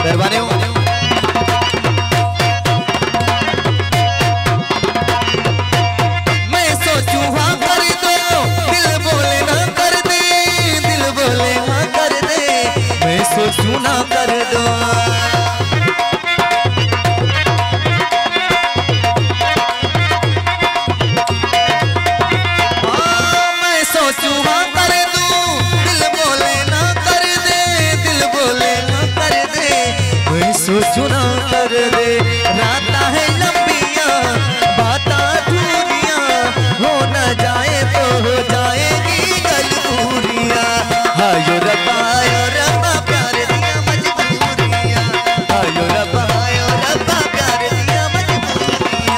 मेहरबानी हो। मैं सोचूं हाँ कर दो, दिल बोले ना कर दे, दिल बोले हाँ कर दे, मैं सोचूं ना कर दो। सोचूं ना कर दे, राता है लंबिया बाता दूरिया, हो न जाए तो हो जाएगी कल पूरिया। हायो रब्बा प्यार दिया मजबूरिया, हायो रब्बा प्यार दिया मजबूरिया।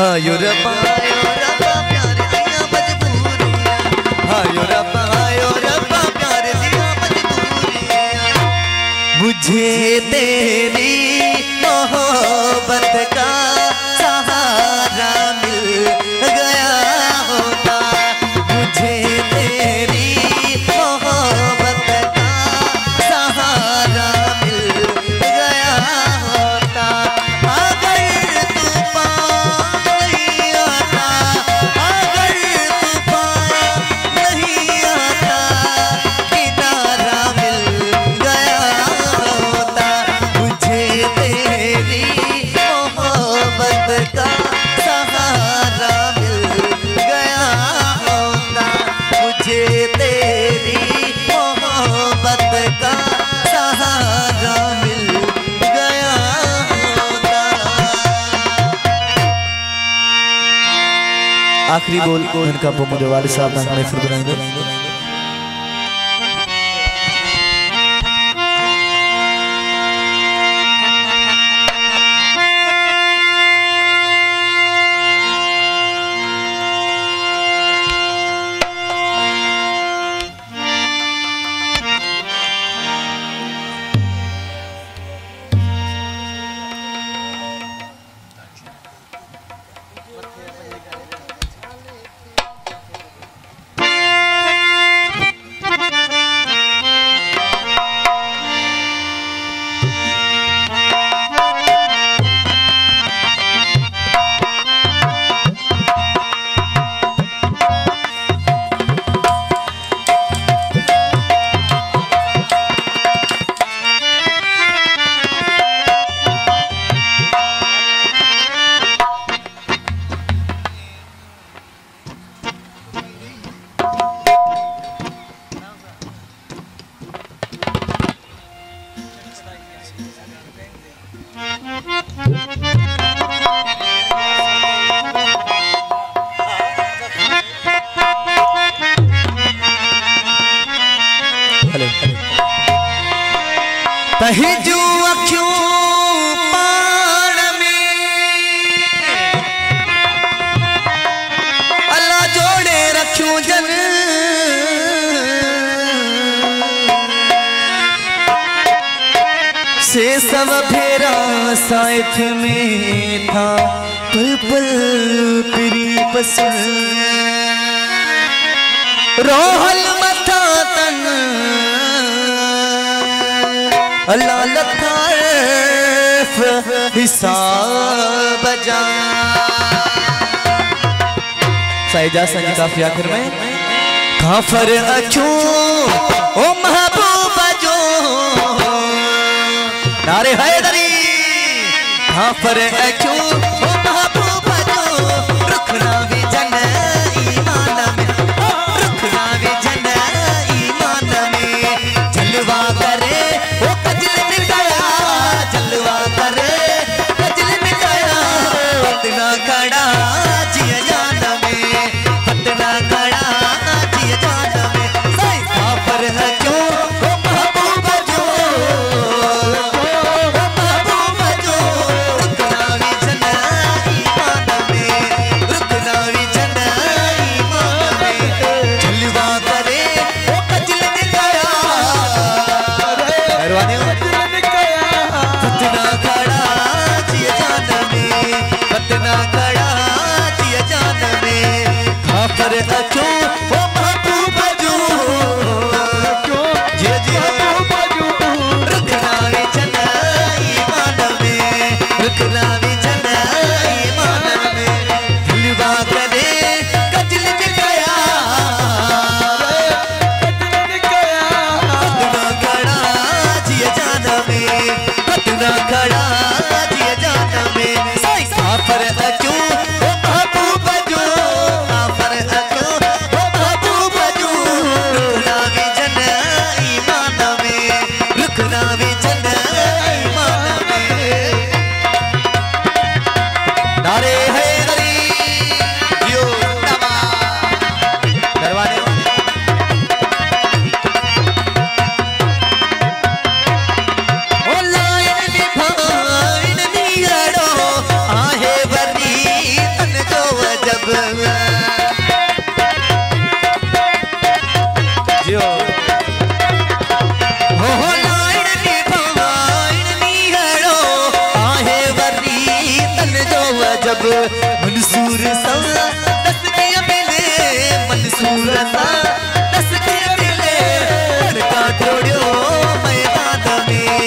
हायो रब्बा प्यार दिया मजबूरिया, हायो रब्बा प्यार दिया मजबूरिया। मुझे तेरी मोहब्बत का सहारा मिल गया होता, मुझे तेरी मोहब्बत का सहारा मिल गया होता। आखिरी बोल इनका मुझे वालिद साहब ने फिर बनाएंगे। तहिजू अखियों पाण में अल्लाह जोड़े रखियूं जन से सब फेरा साथ में था पल पल तेरी पसंद रोहल मथा तन अल्लाह लताइफ हिसाब जा साइजा संजी काफी आखिर में काफर अचू ओ महबूबा जो नारे हैदरी काफर अचू ओ महबूबा जो रुखना भी जन ईमान में रुखना भी जन ईमान में जलवा करे ओ कजल निकाया जलवा करे कजल निकाया पतना खड़ा जिया जान में पतना खड़ा जिया जान में सही काफर अचू ओ महबूबा जो मंसूर सा दस के मिले मंसूर सा दस के मिले बड़का टोड़ियो मैदान में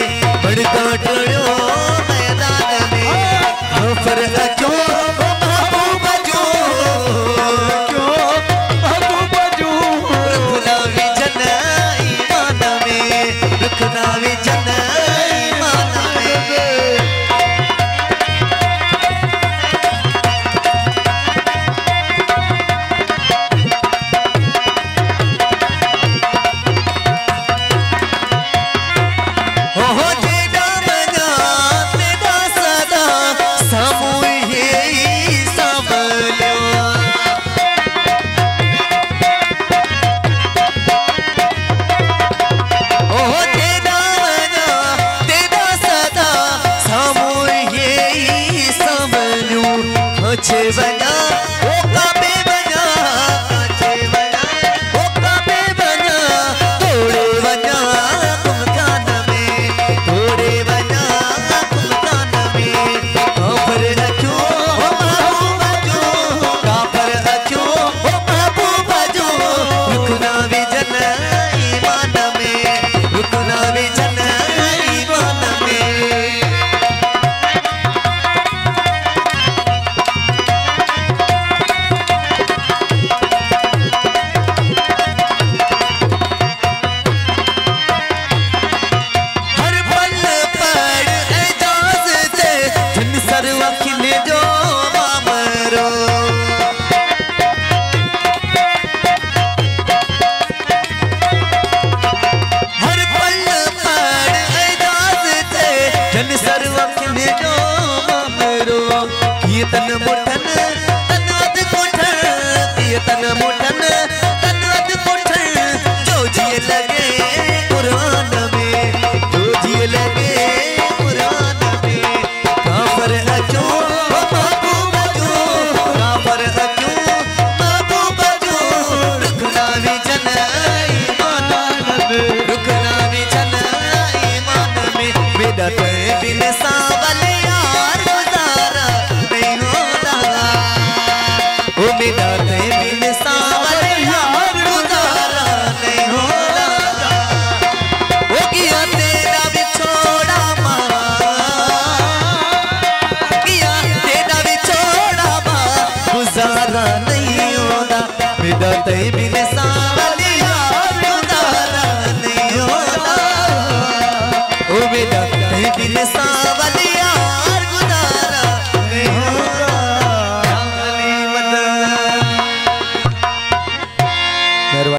बड़का टोड़ियो मैदान में काफर अचो महबूबा जो विदा तई बिन सा